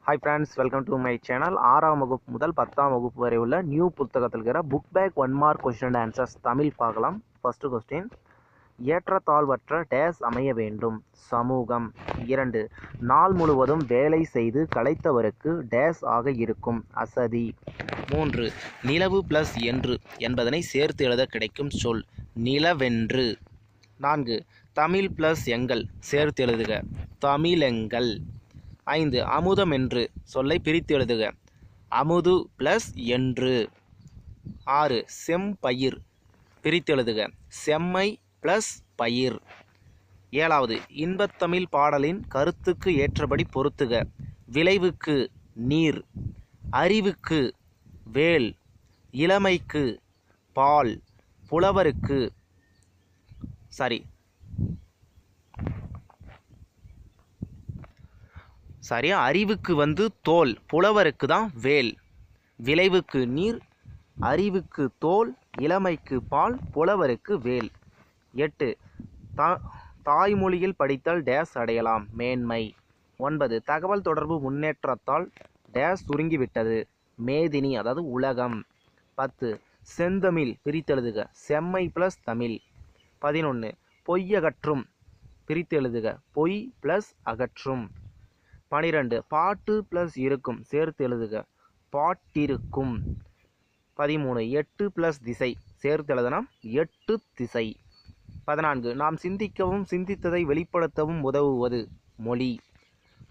Hi friends, welcome to my channel. 6ஆம் வகுப்பு முதல் 10ஆம் வகுப்பு வரை உள்ள நியூ புத்தகத்தில் இருக்கிற book back 1 mark question and answers Tamil பார்க்கலாம். ஃபர்ஸ்ட் கொஸ்டின், ஏற்றத்தாழ்வற்ற டேஸ் அமைய வேண்டும். சமூகம். 2, நாள் முழுவதும் வேலை செய்து களைத்தவருக்கு டேஸ் ஆக இருக்கும். அசதி. 3, நிலவு பிளஸ் என்று என்பதனை சேர்த்து எழுத கிடைக்கும் சொல் நிலவென்று. 4, தமிழ் பிளஸ் எங்கள் சேர்த்து எழுதுக தமிழெங்கள். 5, அமுதம் என்று சொல்லை பிரித்து எழுதுக அமுது பிளஸ் என்று. 6, செம்பயிர் பிரித்து எழுதுக செம்மை பிளஸ் பயிர். 7வது, இன்பத்தமிழ் பாடலின் கருத்துக்கு ஏற்றபடி பொருத்துக. விளைவுக்கு நீர், அறிவுக்கு வேல், இளமைக்கு பால், புலவருக்கு அறிவுக்கு தோல், புலவருக்கு தான் வேல். விளைவுக்கு நீர், அறிவுக்கு தோல், இளமைக்கு பால், புலவருக்கு வேல். 8, தாய்மொழியில் படித்தல் டேஸ் அடையலாம் மேன்மை. 9, தகவல் தொடர்பு முன்னேற்றத்தால் டேஸ் சுருங்கிவிட்டது மேதினி அதாவது உலகம். 10, செந்தமிழ் பிரித்தெழுதுக செம்மை பிளஸ் தமிழ். 11, பொய்யகற்றும் பிரித்தெழுதுக பொய் பிளஸ் அகற்றும். 12, பாட்டு பிளஸ் இருக்கும் சேர்த்து எழுதுக பாட்டிருக்கும். 13, 8 பிளஸ் திசை சேர்த்து எழுதனா 8 திசை. 14, நாம் சிந்திக்கவும் சிந்தித்ததை வெளிப்படுத்தவும் உதவுவது மொழி.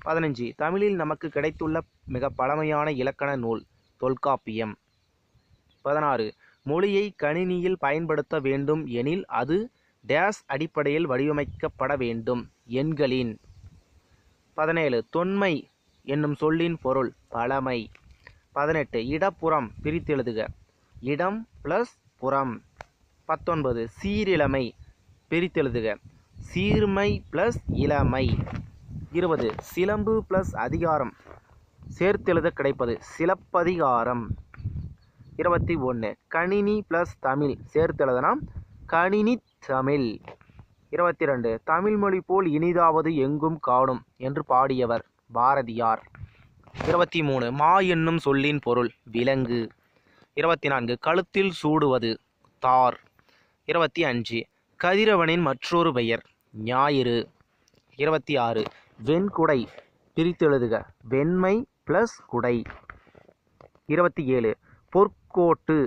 15, தமிழில் நமக்கு கிடைத்துள்ள மிக பழமையான இலக்கண நூல் தொல்காப்பியம். 16, மொழியை கணினியில் பயன்படுத்த வேண்டும் எனில் அது டேஸ் அடிப்படையில் வடிவமைக்கப்பட வேண்டும் எண்களின். 17, தொன்மை என்னும் சொல்லின் பொருள் பழமை. 18, இடப்புறம் பிரித்தெழுதுக இடம் பிளஸ் புறம். 19, சீரிழமை பிரித்தெழுதுக சீர்மை பிளஸ் இளமை. 20, சிலம்பு பிளஸ் அதிகாரம் சேர்த்தெழுத கிடைப்பது சிலப்பதிகாரம். 21, கணினி பிளஸ் தமிழ் சேர்த்தெழுதனா கணினி தமிழ். 22, தமிழ்மொழி போல் இனிதாவது எங்கும் காணும் என்று பாடியவர் பாரதியார். 23, மா என்னும் சொல்லின் பொருள் விலங்கு. 24, கழுத்தில் சூடுவது தார். 25, கதிரவனின் மற்றொரு பெயர் ஞாயிறு. 26, வெண்குடை பிரித்தெழுதுக வெண்மை பிளஸ் குடை. 27, பொற்கோட்டு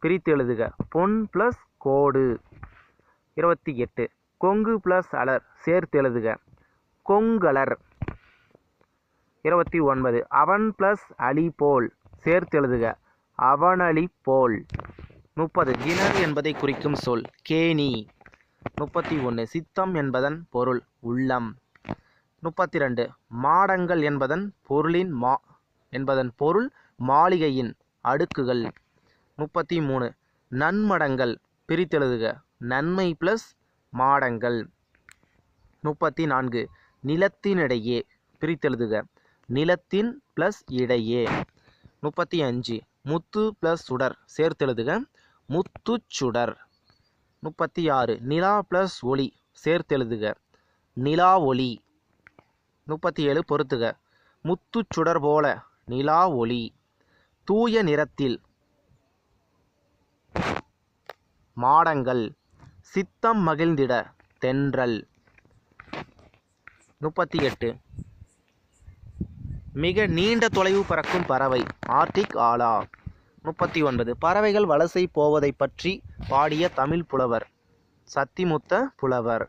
பிரித்தெழுதுக பொன் பிளஸ் கோடு. 28, கொங்கு பிளஸ் அலர் சேர்த்தெழுதுக கொங்கலர். 29, அவன் பிளஸ் அலி போல் சேர்த்தெழுதுக அவனளி போல். 30, கிணறு என்பதை குறிக்கும் சொல் கேணி. 31, சித்தம் என்பதன் பொருள் உள்ளம். 32, மாடங்கள் என்பதன் பொருள் மாளிகையின் அடுக்குகள். 33, நன்மடங்கள் பிரித்தெழுதுக நன்மை பிளஸ் மாடங்கள். 34, நிலத்தினிடையே பிரித்தெழுதுக நிலத்தின் பிளஸ் இடையே. 35, முத்து பிளஸ் சுடர் சேர்த்தெழுதுக முத்துச்சுடர். 36, நிலா பிளஸ் ஒளி சேர்த்தெழுதுக நிலா ஒளி. 37, பொறுத்துக முத்துச்சுடர் போல நிலா ஒளி. தூய நிறத்தில் மாடங்கள், சித்தம் மகிழ்ந்திட தென்றல். 38, மிக நீண்ட தொலைவு பறக்கும் பறவை ஆர்டிக் ஆலா. 39, பறவைகள் வலசை போவதை பற்றி பாடிய தமிழ் புலவர் சத்திமுத்த புலவர்.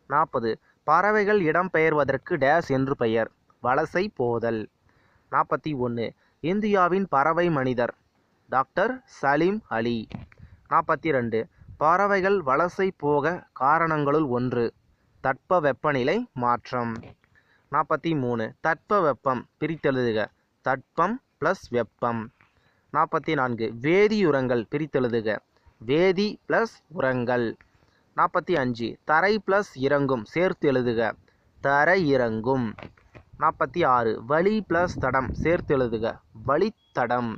40, பறவைகள் இடம்பெயர்வதற்கு டேஸ் என்று பெயர் வலசை போதல். 41, இந்தியாவின் பறவை மனிதர் டாக்டர் சலீம் அலி. 42, பறவைகள் வலசை போக காரணங்களுள் ஒன்று தட்ப வெப்பநிலை மாற்றம். 43, தட்ப வெப்பம் பிரித்தெழுதுக தட்பம் பிளஸ் வெப்பம். 44, வேதியுரங்கள் பிரித்தெழுதுக வேதி பிளஸ் உரங்கள். 45, தரை பிளஸ் இறங்கும் சேர்த்து எழுதுக தரை இறங்கும். 46, வழி பிளஸ் தடம் சேர்த்து எழுதுக வழித்தடம்.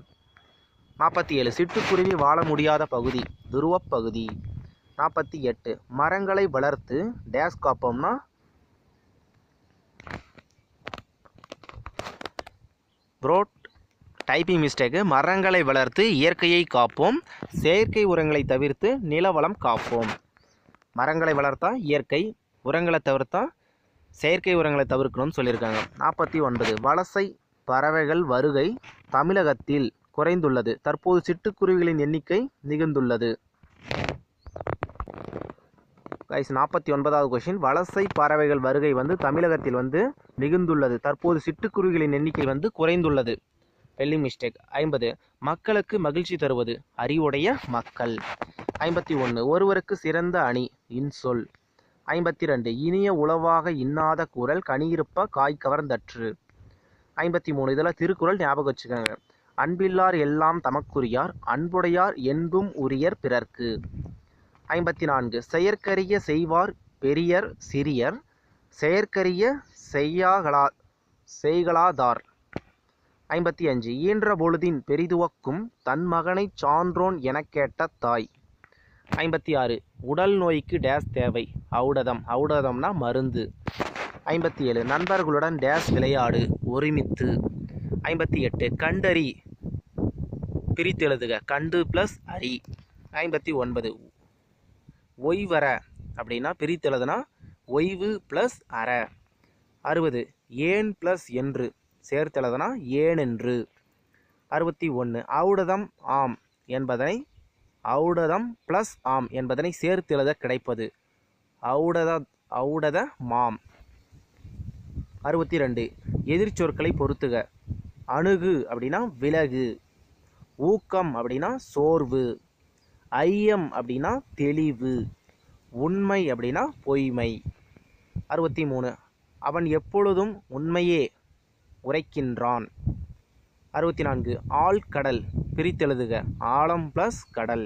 47, சிட்டுக்குருவி வாழ முடியாத பகுதி துருவப்பகுதி. 48, மரங்களை வளர்த்து டேஸ் காப்போம்னா ப்ரோட் டைப்பிங் மிஸ்டேக்கு. மரங்களை வளர்த்து இயற்கையை காப்போம், செயற்கை உரங்களை தவிர்த்து நிலவளம் காப்போம். மரங்களை வளர்த்தா இயற்கை, உரங்களை தவிர்த்தா செயற்கை உரங்களை தவிர்க்கணும்னு சொல்லியிருக்காங்க. 49 வலசை பறவைகள் வருகை தமிழகத்தில் குறைந்துள்ளது, தற்போது சிட்டுக்குருவிகளின் எண்ணிக்கை மிகுந்துள்ளது. கைஸ் 49வது கொஸ்டின், வலசை பறவைகள் வருகை தமிழகத்தில் மிகுந்துள்ளது, தற்போது சிட்டுக்குருவிகளின் எண்ணிக்கை குறைந்துள்ளது. Spelling mistake. 50 மக்களுக்கு மகிழ்ச்சி தருவது அறிவுடைய மக்கள். 51 ஒருவருக்கு சிறந்த அணி இன்சொல். 52 இனிய உளவாக இன்னாத கூறல் கனியிருப்ப காய் கவர்ந்தற்று. 53 இதெல்லாம் திருக்குறள், ஞாபகம் வச்சுக்கோங்க. அன்பில்லார் எல்லாம் தமக்குரியார், அன்புடையார் என்பும் உரியர் பிறர்க்கு. 54 செயற்கரிய செய்வார் பெரியர் சிறியர், செயற்கரிய செய்களாதார். 55 ஈன்ற பொழுதின் பெரிதுவக்கும் தன் மகனைச் சான்றோன் எனக் கேட்ட தாய். 56 உடல் நோய்க்கு டேஸ் தேவை ஔடதம். ஔடதம்னா மருந்து. 57 நண்பர்களுடன் டேஸ் விளையாடு ஒருமித்து. 58 கண்டறி பிரித்தெழுதுக கண்டு ப்ளஸ் அரி. 59 ஒய்வர அப்படின்னா பிரித்தெழுதுனா ஒய்வு ப்ளஸ் அற. 60 ஏன் ப்ளஸ் என்று சேர்த்தெழுதுனா ஏனென்று. 61 ஔடதம் ஆம் என்பதனை ஔடதம் ப்ளஸ் ஆம் என்பதனை சேர்த்தெழுத கிடைப்பது ஔடத மாம். 62 எதிர்ச்சொற்களை பொறுத்துக. அணுகு அப்படின்னா விலகு, ஊக்கம் அப்படின்னா சோர்வு, ஐயம் அப்படின்னா தெளிவு, உண்மை அப்படின்னா பொய்மை. 63 அவன் எப்பொழுதும் உண்மையே உரைக்கின்றான். 64 ஆழ்கடல் பிரித்தெழுதுக ஆழம் ப்ளஸ் கடல்.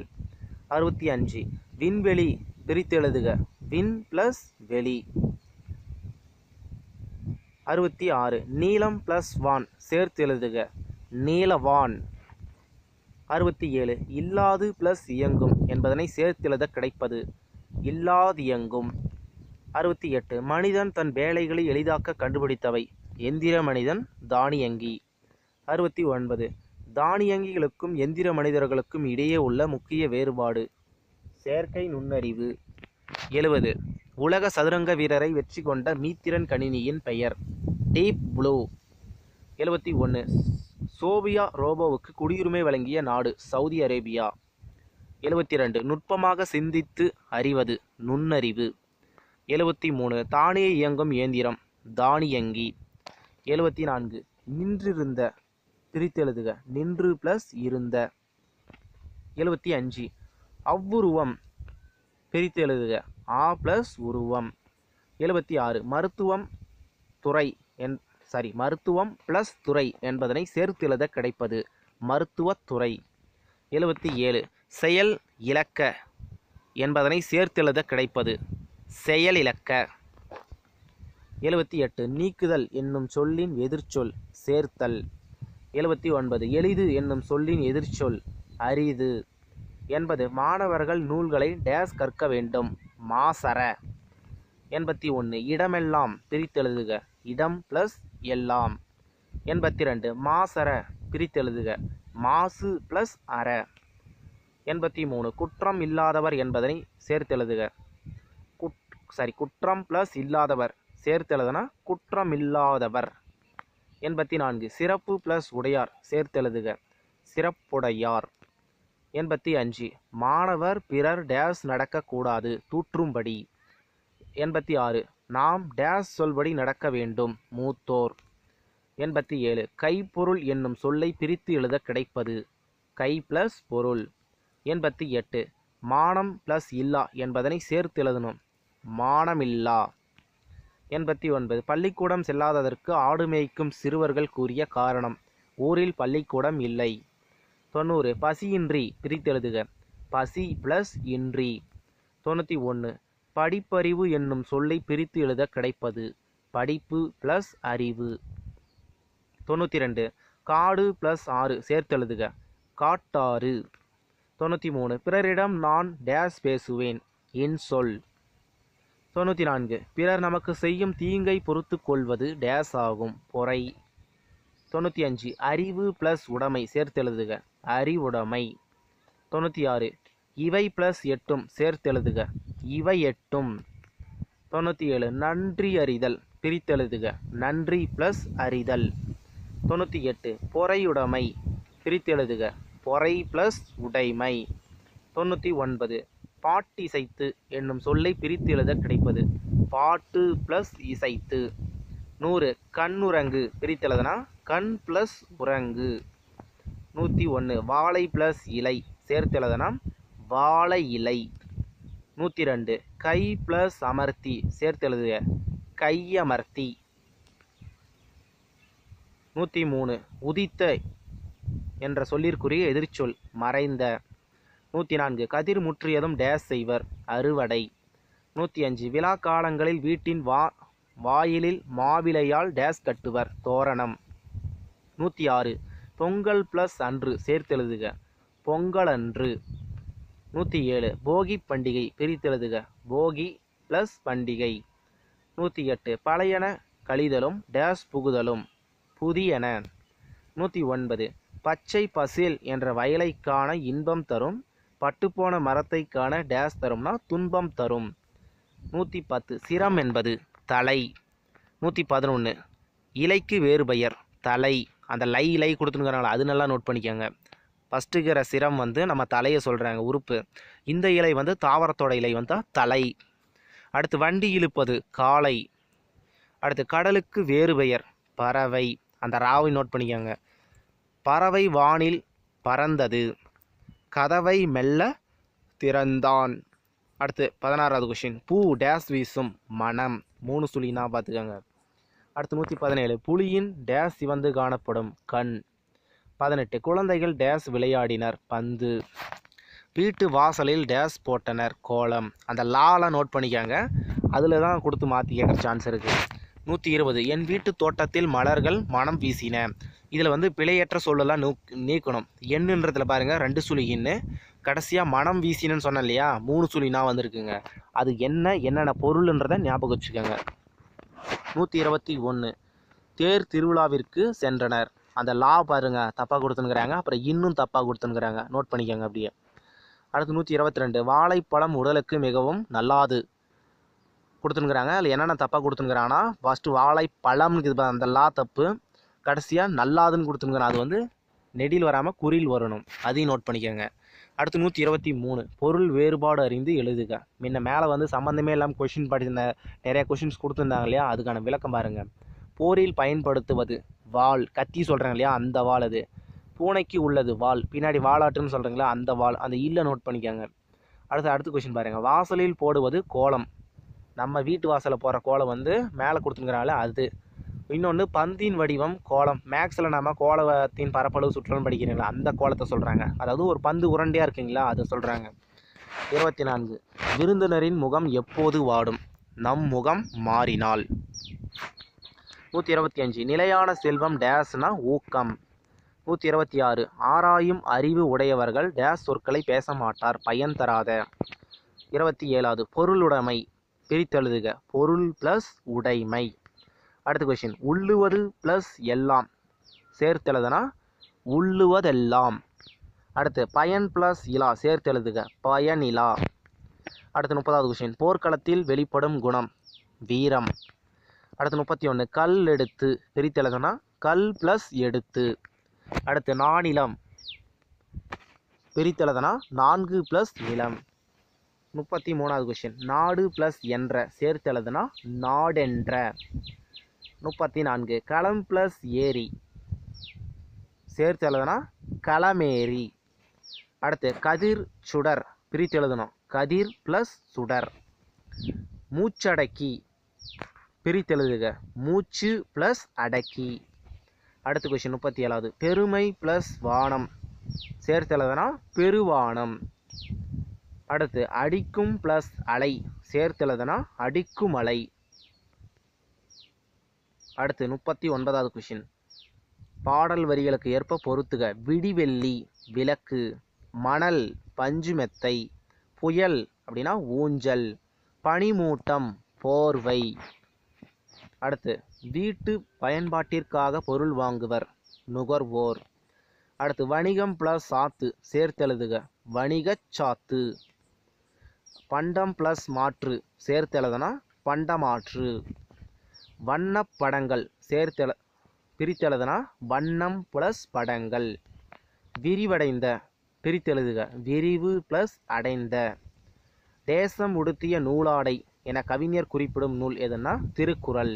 65 விண்வெளி பிரித்தெழுதுக விண் ப்ளஸ் வெளி. 66 நீலம் ப்ளஸ் வான் சேர்த்தெழுதுக நீலவான். 67 இல்லாது ப்ளஸ் இயங்கும் என்பதனை சேர்த்தெழுத கிடைப்பது இல்லாதியங்கும். 68 மனிதன் தன் வேலைகளை எளிதாக்க கண்டுபிடித்தவை எந்திர மனிதன் தானியங்கி. 69 தானியங்கிகளுக்கும் எந்திர மனிதர்களுக்கும் இடையே உள்ள முக்கிய வேறுபாடு செயற்கை நுண்ணறிவு. 70 உலக சதுரங்க வீரரை வெற்றி கொண்ட மீத்திரன் கணினியின் பெயர் டீப் ப்ளூ. 71 சோபியா ரோபோவுக்கு குடியுரிமை வழங்கிய நாடு சவுதி அரேபியா. 72 நுட்பமாக சிந்தித்து அறிவது நுண்ணறிவு. 73 தானே இயங்கும் இயந்திரம் தானியங்கி. 74 நின்றிருந்த பிரித்தெழுதுக நின்று ப்ளஸ் இருந்த. 75 அவ்வுருவம் பிரித்தெழுதுக ஆ ப்ளஸ் உருவம். 76 மருத்துவம் ப்ளஸ் துறை என்பதனை சேர்த்தெழுத கிடைப்பது மருத்துவத்துறை. 77 செயல் இலக்க என்பதனை சேர்த்தெழுத கிடைப்பது செயலிலக்க. 78 நீக்குதல் என்னும் சொல்லின் எதிர்ச்சொல் சேர்த்தல். 79 எளிது என்னும் சொல்லின் எதிர்ச்சொல் அரிது. 80 மாணவர்கள் நூல்களை டேஸ் கற்க வேண்டும் மாசற. 81 இடமெல்லாம் பிரித்தெழுதுக இடம் ப்ளஸ் எல்லாம். 82 மாசற பிரித்தெழுதுக மாசு ப்ளஸ் அற. 83 குற்றம் இல்லாதவர் என்பதனை சேர்த்தெழுதுக குற்றம் ப்ளஸ் இல்லாதவர் சேர்த்தெழுதுனா குற்றமில்லாதவர். 84 சிறப்பு ப்ளஸ் உடையார் சேர்த்தெழுதுக சிறப்புடையார். 85 மாணவர் பிறர் டேஸ் நடக்கக்கூடாது தூற்றும்படி. 86 நாம் டேஸ் சொல்படி நடக்க வேண்டும் மூத்தோர். 87 கைப்பொருள் என்னும் சொல்லை பிரித்து எழுத கிடைப்பது கை ப்ளஸ் பொருள். 88 மானம் ப்ளஸ் இல்லா என்பதனை சேர்த்து எழுதணும் மானமில்லா. 89 பள்ளிக்கூடம் செல்லாததற்கு ஆடு மேய்க்கும் சிறுவர்கள் கூறிய காரணம் ஊரில் பள்ளிக்கூடம் இல்லை. 90 பசியின்றி பிரித்தெழுதுக பசி ப்ளஸ் இன்றி. 91 படிப்பறிவு என்னும் சொல்லை பிரித்து எழுத கிடைப்பது படிப்பு ப்ளஸ் அறிவு. 92 காடு ப்ளஸ் ஆறு சேர்த்தெழுதுக காட்டாறு. 93 பிறரிடம் நான் டேஸ் பேசுவேன் இன்சொல். 94 பிறர் நமக்கு செய்யும் தீங்கை பொறுத்து கொள்வது டேஸ் ஆகும் பொறை. 95 அறிவு ப்ளஸ் உடைமை சேர்த்தெழுதுக அறிவுடைமை. 96 இவை ப்ளஸ் எட்டும் சேர்த்தெழுதுக இவை எட்டும். 97 நன்றி அறிதல் பிரித்தெழுதுக நன்றி ப்ளஸ் அறிதல். 98 பொறையுடைமை பிரித்தெழுதுக பொறை ப்ளஸ் உடைமை. 99 பாட்டிசைத்து என்னும் சொல்லை பிரித்து எழுத கிடைப்பது பாட்டு ப்ளஸ் இசைத்து. 100 கண்ணுரங்கு பிரித்தெழுதுனா கண் ப்ளஸ் உரங்கு. 101 வாழை ப்ளஸ் இலை சேர்த்தெழுதுனா வாழை இலை. 102 கை ப்ளஸ் அமர்த்தி சேர்த்தெழுதுக கையமர்த்தி. 103 உதித்த என்ற சொல்லிற்குரிய எதிர்ச்சொல் மறைந்த. 104 கதிர் முற்றியதும் டேஸ் செய்வர் அறுவடை. 105 விழா காலங்களில் வீட்டின் வாயிலில் மாவிலையால் டேஸ் கட்டுவர் தோரணம். 106 பொங்கல் ப்ளஸ் அன்று சேர்த்தெழுதுக பொங்கலன்று. 107 போகி பண்டிகை பிரித்தெழுதுக போகி ப்ளஸ் பண்டிகை. 108 பழையன கழிதலும் டேஸ் புகுதலும் புதியன. 109 பச்சை பசேல் என்ற வயலைக்கான இன்பம் தரும் பட்டுப்போன மரத்தைக்கான டேஸ் தரும்னா துன்பம் தரும். 110 சிரம் என்பது தலை. 111 இலைக்கு வேறு பெயர் தலை. அந்த லை கொடுத்துருக்காங்களா அது நல்லா நோட் பண்ணிக்கோங்க. ஃபஸ்ட்டுக்கிற சிரம் வந்து நம்ம தலையை சொல்கிறாங்க உறுப்பு. இந்த இலை வந்து தாவரத்தோட இலை வந்தால் தலை. அடுத்து வண்டி இழுப்பது காளை. அடுத்து கடலுக்கு வேறு பெயர் பறவை. அந்த ராவை நோட் பண்ணிக்கோங்க. பறவை வானில் பறந்தது கதவை மெல்ல திறந்தான். அடுத்து 16வது கொஷின் பூ டேஸ் வீசும் மனம் 3 சுழினா பார்த்துக்கோங்க. அடுத்து 117 புலியின் டேஸ் சிவந்து காணப்படும் கண். 18 குழந்தைகள் டேஸ் விளையாடினர் பந்து. வீட்டு வாசலில் டேஸ் போட்டனர் கோலம். அந்த லாலாம் நோட் பண்ணிக்காங்க, அதில் தான் கொடுத்து மாற்றி கேட்குற சான்ஸ் இருக்குது. 120 என் வீட்டு தோட்டத்தில் மலர்கள் மனம் வீசின. இதில் வந்து பிழையற்ற சொல்லலாம் நீக்கணும். எண்ணுன்றதுல பாருங்கள் 2 சுழி எண்ணு. கடைசியாக மனம் வீசினன்னு சொன்னேன் இல்லையா 3 சுழினா வந்திருக்குங்க. அது என்னென்ன பொருள்ன்றதை ஞாபகம் வச்சுக்கோங்க. 121 தேர் திருவிழாவிற்கு சென்றனர். அந்த லா பாருங்க தப்பாக கொடுத்துனுங்கிறாங்க, அப்புறம் இன்னும் தப்பாக கொடுத்துனுங்கிறாங்க, நோட் பண்ணிக்கோங்க அப்படியே. அடுத்து 122 வாழைப்பழம் உடலுக்கு மிகவும் நல்லாது கொடுத்துனுங்கிறாங்க. அதில் என்னென்ன தப்பாக கொடுத்துனுங்கிறாங்கன்னா ஃபஸ்ட்டு வாழைப்பழம்னு அந்த லா தப்பு, கடைசியாக நல்லாதுன்னு கொடுத்துனுங்கிறாங்க. அது வந்து நெடில் வராமல் குறில் வரணும், அதையும் நோட் பண்ணிக்கோங்க. அடுத்து 123 பொருள் வேறுபாடு அறிந்து எழுதுக. முன்ன மேலே வந்து சம்மந்தமே இல்லாமல் கொஷின் படிச்சிருந்த நிறைய கொஷின்ஸ் கொடுத்துருந்தாங்க இல்லையா, அதுக்கான விளக்கம் பாருங்கள். போரில் பயன்படுத்துவது வாள், கத்தி சொல்கிறாங்க இல்லையா அந்த வாள். அது பூனைக்கு உள்ளது வாள், பின்னாடி வாளாட்டுன்னு சொல்கிறீங்களா அந்த வாள், அந்த இல்லை நோட் பண்ணிக்கோங்க. அடுத்த கொஷின் பாருங்கள். வாசலில் போடுவது கோலம். நம்ம வீட்டு வாசலில் போகிற கோலம் வந்து மேலே கொடுத்துருக்குறாங்களே அது. இன்னொன்று பந்தின் வடிவம் கோலம். மேக்ஸில் நம்ம கோலத்தின் பரப்பளவு சுற்றலும் படிக்கிறீங்களா அந்த கோலத்தை சொல்கிறாங்க. அதாவது ஒரு பந்து உருண்டையாக இருக்குங்களா அதை சொல்கிறாங்க. 24 விருந்தினரின் முகம் எப்போது வாடும் நம் முகம் மாறினால். 125 நிலையான செல்வம் டேஸ்னா ஊக்கம். 126 ஆராயும் அறிவு உடையவர்கள் டேஸ் சொற்களை பேச மாட்டார் பயன் தராத. 27வது பொருளுடைமை பிரித்தெழுதுக பொருள் ப்ளஸ் உடைமை. அடுத்த கொஷின் உள்ளுவது ப்ளஸ் எல்லாம் சேர்த்தெழுதுனா உள்ளுவதெல்லாம். அடுத்து பயன் ப்ளஸ் இலா சேர்த்தெழுதுக பயனிலா. அடுத்து 30வது கொஷின் போர்க்களத்தில் வெளிப்படும் குணம் வீரம். அடுத்து 31 கல் எடுத்து பிரித்தெழுதுனா கல் ப்ளஸ் எடுத்து. அடுத்து நானிலம் பிரித்தெழுதுனா 4 ப்ளஸ் நிலம். 33வது கொஷின் நாடு ப்ளஸ் என்ற சேர்த்தெழுதுனா நாடென்ற. 34 களம் ப்ளஸ் ஏரி சேர்த்தெழுதுனா களமேரி. அடுத்து கதிர் சுடர் பிரித்தெழுதணும் கதிர் ப்ளஸ் சுடர். மூச்சடக்கி பிரித்தெழுதுக மூச்சு ப்ளஸ் அடக்கி. அடுத்த கொஷின் 37வது பெருமை ப்ளஸ் வானம் சேர்த்தெழுதுனா பெருவானம். அடுத்து அடிக்கும் ப்ளஸ் அலை சேர்த்தெழுதுனா அடிக்கும் அலை. அடுத்து 39வது கொஷின் பாடல் வரிகளுக்கு ஏற்ப பொறுத்துக விடிவெள்ளி விளக்கு, மணல் பஞ்சு மெத்தை, புயல் அப்படின்னா ஊஞ்சல், பனிமூட்டம் போர்வை. அடுத்து வீட்டு பயன்பாட்டிற்காக பொருள் வாங்குவர் நுகர்வோர். அடுத்து வணிகம் ப்ளஸ் சாத்து சேர்த்தெழுதுக வணிகச் சாத்து. பண்டம் ப்ளஸ் மாற்று சேர்த்தெழுதுனா பண்டமாற்று. வண்ணப் படங்கள் பிரித்தெழுதுனா வண்ணம் ப்ளஸ் படங்கள். விரிவடைந்த பிரித்தெழுதுக விரிவு ப்ளஸ் அடைந்த. தேசம் உடுத்திய நூலாடை என கவிஞர் குறிப்பிடும் நூல் எதுனா திருக்குறள்.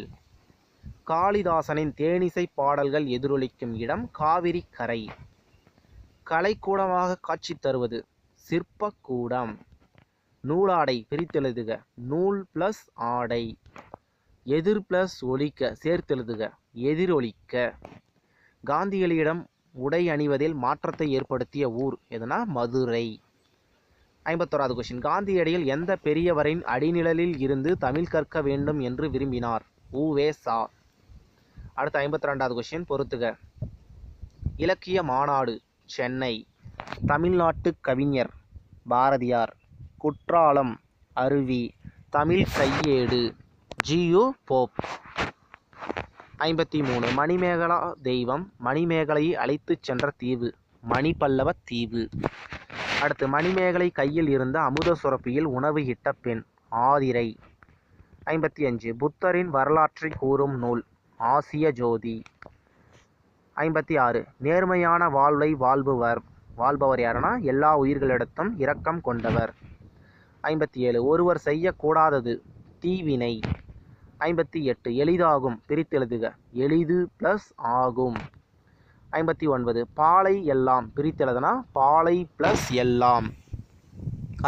காளிதாசனின் தேனிசை பாடல்கள் எதிரொலிக்கும் இடம் காவிரி கரை. கலைக்கூடமாக காட்சி தருவது சிற்பக்கூடம். நூலாடை பிரித்தெழுதுக நூல் ப்ளஸ் ஆடை. எதிர் ப்ளஸ் ஒலிக்க சேர்த்தெழுதுக எதிரொலிக்க. காந்தியடிகளிடம் உடை அணிவதில் மாற்றத்தை ஏற்படுத்திய ஊர் எதுனா மதுரை. 51வது கொஸ்டின். காந்தியடிகள் எந்த பெரியவரின் அடிநிழலில் இருந்து தமிழ் கற்க வேண்டும் என்று விரும்பினார்? உ.வே.சா. அடுத்து 52வது கொஸ்டின் பொறுத்துக. இலக்கிய மாநாடு சென்னை. தமிழ்நாட்டு கவிஞர் பாரதியார். குற்றாலம் அருவி. தமிழ் கையேடு ஜி.யு. போப். 53. மணிமேகலா தெய்வம் மணிமேகலையை அழைத்துச் சென்ற தீவு மணிப்பல்லவ தீவு. அடுத்து மணிமேகலை கையில் இருந்த அமுத சுரப்பியில் உணவு இட்ட பெண் ஆதிரை. 55. புத்தரின் வரலாற்றை கூறும் நூல் ஆசிய ஜோதி. 56. நேர்மையான வாழ்வை வாழ்பவர் யாருன்னா எல்லா உயிர்களிடத்தும் இரக்கம் கொண்டவர். 57. ஒருவர் செய்யக்கூடாதது தீவினை. 58. எளிதாகும் பிரித்தெழுதுக எளிது ப்ளஸ் ஆகும். 59. பாலை எல்லாம் பிரித்தெழுதுனா பாலை ப்ளஸ் எல்லாம்.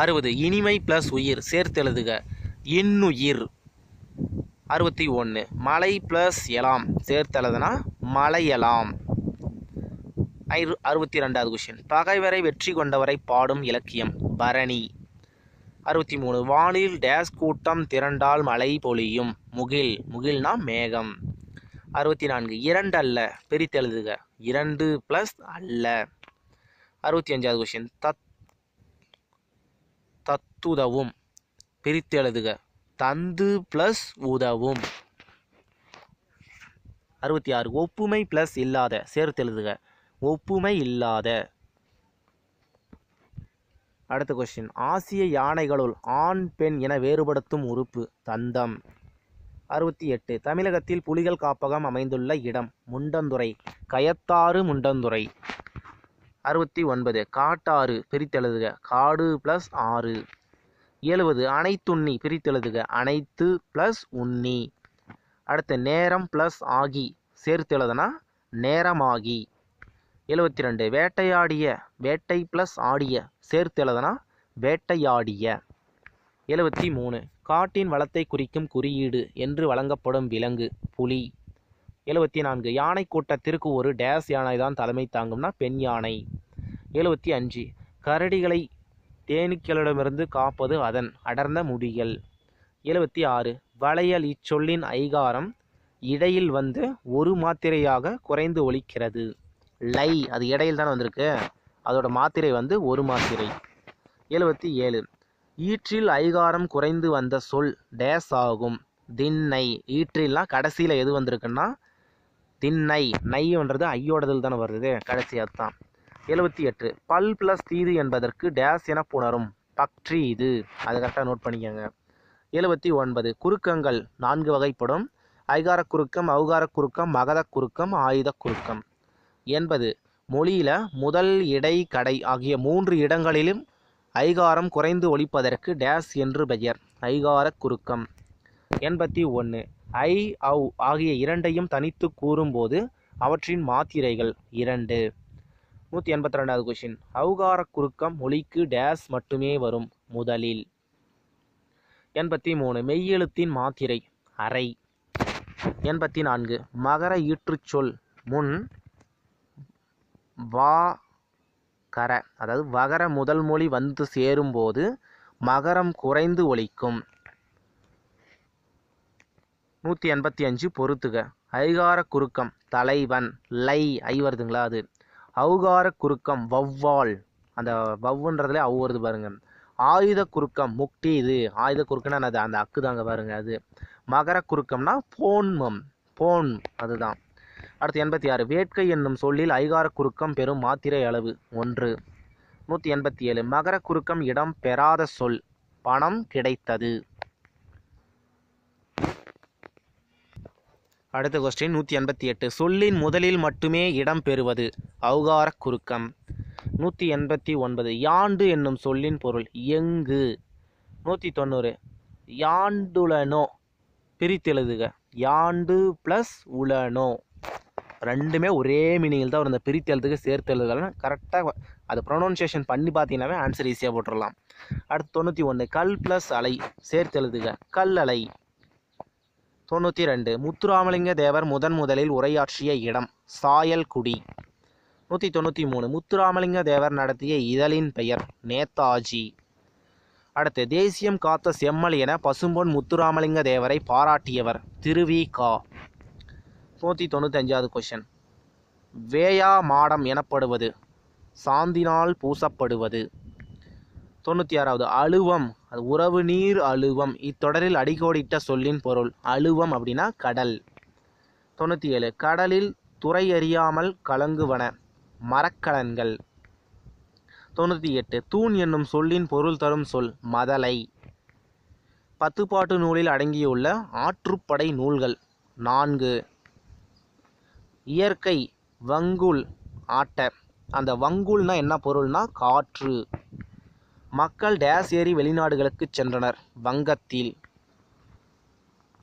60. இனிமை ப்ளஸ் உயிர் சேர்த்தெழுதுக இன்னுயிர். 61. மலை ப்ளஸ் எலாம் சேர்த்தெழுதுனா மலையலாம். 62வது கொஸ்டின். பகைவரை வெற்றி கொண்டவரை பாடும் இலக்கியம் பரணி. 63. வானில் டேஸ் கூட்டம் திரண்டால் மழை பொழியும் முகில்னா மேகம். 64. இரண்டல்ல பிரித்தெழுதுக இரண்டு ப்ளஸ் அல்ல. 65வது கொஸ்டின். தத்துதவும் பிரித்தெழுதுக தந்து ப்ளஸ் உதவும். 66. ஒப்புமை ப்ளஸ் இல்லாத சேர்த்தெழுதுக ஒப்புமை இல்லாத. அடுத்த கொஸ்டின். ஆசிய யானைகளுள் ஆண் பெண் என வேறுபடுத்தும் உறுப்பு தந்தம். 68. தமிழகத்தில் புலிகள் காப்பகம் அமைந்துள்ள இடம் முண்டந்துறை கயத்தாறு முண்டந்துறை. 69. காட்டாறு பிரித்தெழுதுக காடு ப்ளஸ் ஆறு. 70. அனைத்துண்ணி பிரித்தெழுதுக அனைத்து ப்ளஸ் உண்ணி. அடுத்து நேரம் ப்ளஸ் ஆகி சேர்த்தெழுதுனா நேரமாகி. 72. வேட்டையாடிய வேட்டை ப்ளஸ் ஆடிய சேர்த்தெழுதுனா வேட்டையாடிய. 73. காட்டின் வளத்தை குறிக்கும் குறியீடு என்று வழங்கப்படும் விலங்கு புலி. 74. யானை கூட்டத்திற்கு ஒரு டேஸ் யானை தான் தலைமை தாங்கும்னா பெண் யானை. 75. கரடிகளை தேனீக்களிடமிருந்து காப்பது அதன் அடர்ந்த முடிகள். 76. வளையல் இச்சொல்லின் ஐகாரம் இடையில் வந்து ஒரு மாத்திரையாக குறைந்து ஒலிக்கிறது லை. அது இடையில் தானே வந்திருக்கு, அதோட மாத்திரை வந்து ஒரு மாத்திரை. 77. ஈற்றில் ஐகாரம் குறைந்து வந்த சொல் டேஸ் ஆகும் திண்ணை. ஈற்றில்னா கடைசியில் எது வந்திருக்குன்னா திண்ணை. நைன்றது ஐயோடதில் தானே வருது கடைசி அதுதான். 78. பல் ப்ளஸ் தீது என்பதற்கு டேஸ் என புணரும் பக்ட்ரி இது. அதை கரெக்டாக நோட் பண்ணிக்கோங்க. 79. குறுக்கங்கள் 4 வகைப்படும். ஐகார குறுக்கம் ஔகார குறுக்கம் மகத குறுக்கம் ஆயுத குறுக்கம். 80. மொழியில முதல் இடை கடை ஆகிய 3 இடங்களிலும் ஐகாரம் குறைந்து ஒலிப்பதற்கு டேஸ் என்று பெயர் ஐகார குறுக்கம். 81. ஐ ஔ ஆகிய இரண்டையும் தனித்து கூறும்போது அவற்றின் மாத்திரைகள் 2. 182வது கொஸ்டின். ஔகார குறுக்கம் மொழிக்கு டேஸ் மட்டுமே வரும் முதலில். 83. மெய்யெழுத்தின் மாத்திரை அரை. 84. மகர ஈற்றுச்சொல் முன் வா கர அதாவது வகர முதல் மொழி வந்து சேரும்போது மகரம் குறைந்து ஒலிக்கும். 185. பொறுத்துக. ஐகார குறுக்கம் தலைவன் லை ஐ வருதுங்களா அது. ஔகார குறுக்கம் வௌவால் அந்த வவ்வுன்றதுல அவு வருது பாருங்க. ஆயுத குறுக்கம் முக்டி இது. ஆயுத குறுக்கம்னா அது அந்த அக்கு தாங்க பாருங்க அது. மகர குறுக்கம்னா போன்மம் போன் அதுதான். அடுத்து 86 வேட்கை என்னும் சொல்லில் ஐகார குறுக்கம் பெறும் மாத்திரை அளவு 1. 187 மகர குறுக்கம் இடம் பெறாத சொல் பணம் கிடைத்தது. அடுத்த கொஸ்டின் 188 சொல்லின் முதலில் மட்டுமே இடம் பெறுவது ஔகார குறுக்கம். 189 யாண்டு என்னும் சொல்லின் பொருள் எங்கு. 190 யாண்டுலனோ பிரித்தெழுதுக. யாண்டு ப்ளஸ் உலனோ ரெண்டுமே ஒரே மீனிங்கில் தான் இந்த பிரித்தெழுதுக்கு சேர்த்து எழுதுகள்னா கரெக்டாக அது ப்ரொனவுன்சியேஷன் பண்ணி பார்த்தீங்கன்னாவே ஆன்சர் ஈஸியாக போட்டுடலாம். அடுத்து 91 கல் ப்ளஸ் அலை சேர்த்து எழுதுக கல் அலை. 92 முத்துராமலிங்க தேவர் முதலில் உரையாற்றிய இடம் சாயல்குடி. 193 முத்துராமலிங்க தேவர் நடத்திய இதழின் பெயர் நேதாஜி. அடுத்து தேசியம் காத்த செம்மல் என பசும்பொன் முத்துராமலிங்க தேவரை பாராட்டியவர் திருவி.கா. 195வது கொஸ்டின் வேயா மாடம் எனப்படுவது சாந்தினால் பூசப்படுவது. 96வது அழுவம் அது உறவு நீர் அழுவம் இத்தொடரில் அடிக்கோடிட்ட சொல்லின் பொருள் அழுவம் அப்படின்னா கடல். 97 கடலில் துறை அறியாமல் கலங்குவன மரக்கலன்கள். 98 தூண் என்னும் சொல்லின் பொருள் தரும் சொல் மதலை. 10 பாட்டு நூலில் அடங்கியுள்ள ஆற்றுப்படை நூல்கள் 4. இயற்கை வங்குல் ஆட்ட அந்த வங்குல்னா என்ன பொருள்னா காற்று. மக்கள் டேஸ் ஏறி வெளிநாடுகளுக்கு சென்றனர் வங்கத்தில்.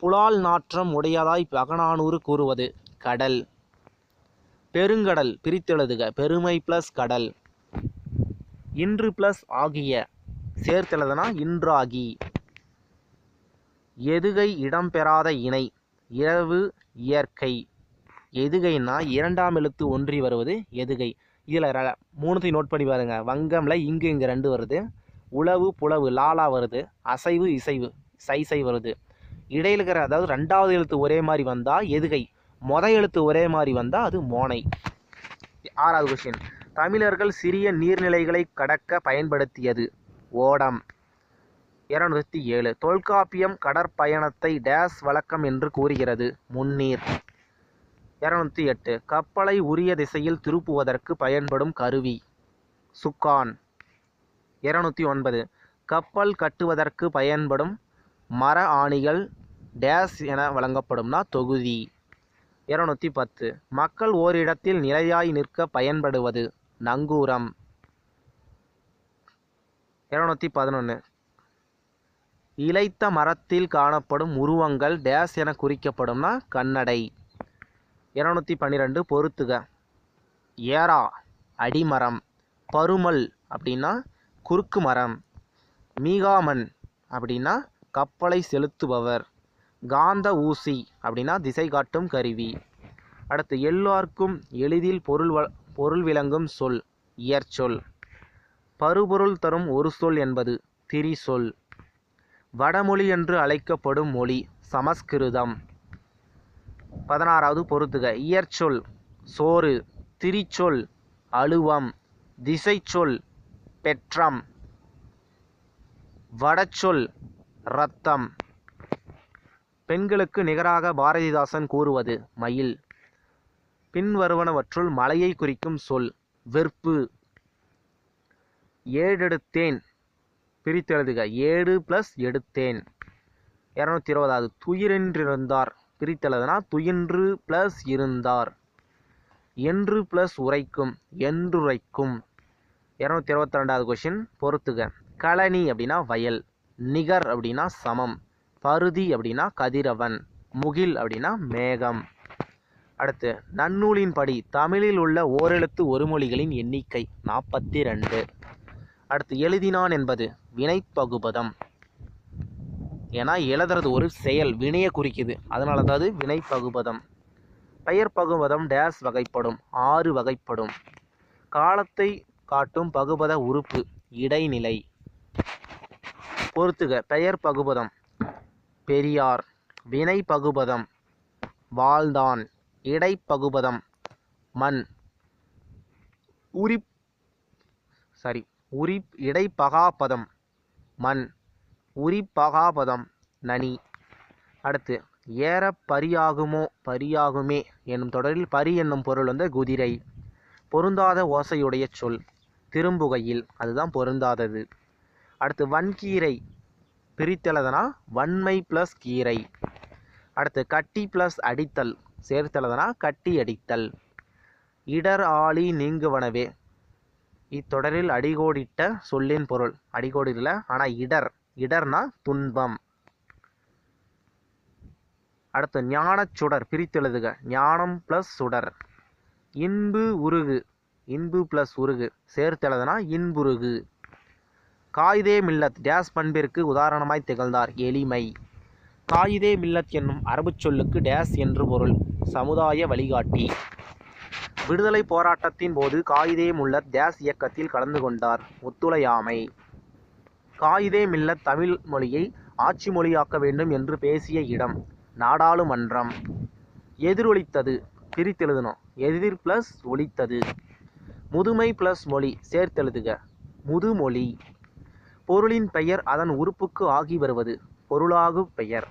புலால் நாற்றம் உடையதாய் பகனானூறு கூறுவது கடல். பெருங்கடல் பிரித்தெழுதுக பெருமை ப்ளஸ் கடல். இன்று ப்ளஸ் ஆகிய சேர்த்தெழுதுனா இன்றாகி. எதுகை இடம்பெறாத இணை இரவு இயற்கை. எதுகைன்னா இரண்டாம் எழுத்து ஒன்றி வருவது எதுகை. இதில் 3 நோட் பண்ணி பாருங்க. வங்கம்ல இங்கு 2 வருது. உளவு புலவு லாலா வருது. அசைவு இசைவு சை வருது. இடையில இருக்கிற அதாவது 2வது எழுத்து ஒரே மாதிரி வந்தால் எதுகை. எழுத்து ஒரே மாதிரி வந்தால் அது மோனை. 6வது கொஸ்டின் தமிழர்கள் சிறிய நீர்நிலைகளை கடக்க பயன்படுத்தியது ஓடம். 207 தொல்காப்பியம் கடற்பயணத்தை டேஸ் வழக்கம் என்று கூறுகிறது முன்னீர். 208 கப்பலை உரிய திசையில் திருப்புவதற்கு பயன்படும் கருவி சுக்கான். 209 கப்பல் கட்டுவதற்கு பயன்படும் மர ஆணிகள் டேஸ் என வழங்கப்படும்னா தொகுதி. 210 மக்கள் ஓரிடத்தில் நிலையாய் நிற்க பயன்படுவது நங்கூரம். 211 இளைத்த மரத்தில் காணப்படும் உருவங்கள் டேஸ் என குறிக்கப்படும்னா கண்ணடை. 212 பொறுத்துக ஏரா அடிமரம். பருமல் அப்படின்னா குறுக்கு மரம். மீகாமன் அப்படின்னா கப்பலை செலுத்துபவர். காந்த ஊசி அப்படின்னா திசை காட்டும் கருவி. அடுத்து எல்லாருக்கும் எளிதில் பொருள் விளங்கும் சொல் இயற்சொல். பருபொருள் தரும் ஒரு சொல் என்பது திரிசொல். வடமொழி என்று அழைக்கப்படும் மொழி சமஸ்கிருதம். 16வது பொறுத்துக இயற்சொல் சோறு. திரிச்சொல் அழுவம். திசைச்சொல் பெற்றம். வடச்சொல் இரத்தம். பெண்களுக்கு நிகராக பாரதிதாசன் கூறுவது மயில். பின்வருவனவற்றுள் மலையை குறிக்கும் சொல் வெற்பு. ஏடெடுத்தேன் பிரித்தெழுதுக ஏடு ப்ளஸ் எடுத்தேன். 220வது துயிரென்றிருந்தார் பிரித்தெழுதுனா துயின்று ப்ளஸ் இருந்தார். என்று ப்ளஸ் உரைக்கும் என்றுரைக்கும். 222வது கொஸ்டின் பொறுத்துக களனி அப்படின்னா வயல். நிகர் அப்படின்னா சமம். பருதி அப்படின்னா கதிரவன். முகில் அப்படின்னா மேகம். அடுத்து நன்னூலின்படி தமிழில் உள்ள ஓரெழுத்து ஒருமொழிகளின் எண்ணிக்கை 42. அடுத்து எழுதினான் என்பது வினைப்பகுபதம். ஏன்னா எழுதுறது ஒரு செயல் வினையை குறிக்குது, அதனால தான் அது வினைப்பகுபதம். பெயர் பகுபதம் டேஸ் வகைப்படும் 6 வகைப்படும். காலத்தை காட்டும் பகுபத உறுப்பு இடைநிலை. பொறுத்துக பெயர் பகுபதம் பெரியார். வினை பகுபதம் வாழ்ந்தான். இடைப்பகுபதம் மண். இடைப்பகாபதம் மண். உரிப்பகாபதம் நனி. அடுத்து ஏற பரியாகுமே என்னும் தொடரில் பரி என்னும் பொருள் குதிரை. பொருந்தாத ஓசையுடைய சொல் திரும்புகையில், அதுதான் பொருந்தாதது. அடுத்து வன்கீரை பிரித்தெழுதுனா வன்மை ப்ளஸ் கீரை. அடுத்து கட்டி ப்ளஸ் அடித்தல் சேர்த்தெழுதுனா கட்டி அடித்தல். இடர் ஆழி நீங்குவனவே இத்தொடரில் அடிகோடிட்ட சொல்லின் பொருள். அடிகோடு இல்லை, ஆனால் இடர்னா துன்பம். அடுத்து ஞானச் சுடர் பிரித்தெழுதுக ஞானம் ப்ளஸ் சுடர். இன்பு ப்ளஸ் உருகு சேர்த்தெழுதுனா இன்புருகு. காயிதே மில்லத் டேஸ் பண்பிற்கு உதாரணமாய் திகழ்ந்தார் எளிமை. காயிதே மில்லத் என்னும் அரபு சொல்லுக்கு டேஸ் என்று பொருள், சமுதாய வழிகாட்டி. விடுதலை போராட்டத்தின் போது காயிதே மில்லத் டேஸ் இயக்கத்தில் கலந்து கொண்டார், ஒத்துழையாமை. காயிதே மில்லத் தமிழ் மொழியை ஆட்சி மொழியாக்க வேண்டும் என்று பேசிய இடம் நாடாளுமன்றம். எதிரொலித்தது பிரித்தெழுதணும் எதிர் ப்ளஸ் ஒலித்தது. முதுமை ப்ளஸ் மொழி சேர்த்தெழுதுக முதுமொழி. பொருளின் பெயர் அதன் உறுப்புக்கு ஆகி வருவது பொருளாகு பெயர்.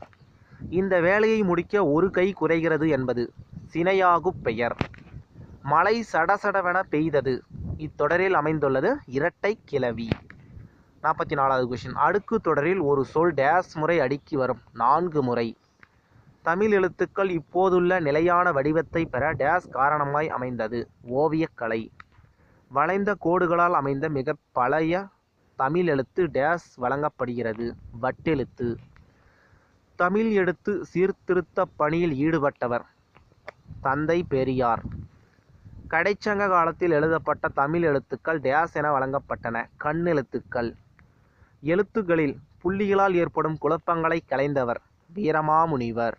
இந்த வேலையை முடிக்க ஒரு கை குறைகிறது என்பது சினையாகு பெயர். மழை சடசடவென பெய்தது இத்தொடரில் அமைந்துள்ளது இரட்டை கிளவி. 44வது கொஸ்டின். அடுக்கு தொடரில் ஒரு சொல் டேஸ் முறை அடுக்கி வரும் 4 முறை. தமிழ் எழுத்துக்கள் இப்போதுள்ள நிலையான வடிவத்தை பெற டேஸ் காரணமாய் அமைந்தது ஓவியக்கலை. வளைந்த கோடுகளால் அமைந்த மிக பழைய தமிழ் எழுத்து டேஸ் வழங்கப்படுகிறது வட்டெழுத்து. தமிழ் எழுத்து சீர்திருத்த பணியில் ஈடுபட்டவர் தந்தை பெரியார். கடைச்சங்க காலத்தில் எழுதப்பட்ட தமிழ் எழுத்துக்கள் டேஸ் என வழங்கப்பட்டன கண்ணெழுத்துக்கள். எழுத்துக்களில் புள்ளிகளால் ஏற்படும் குழப்பங்களை களைந்தவர் வீரமாமுனிவர்.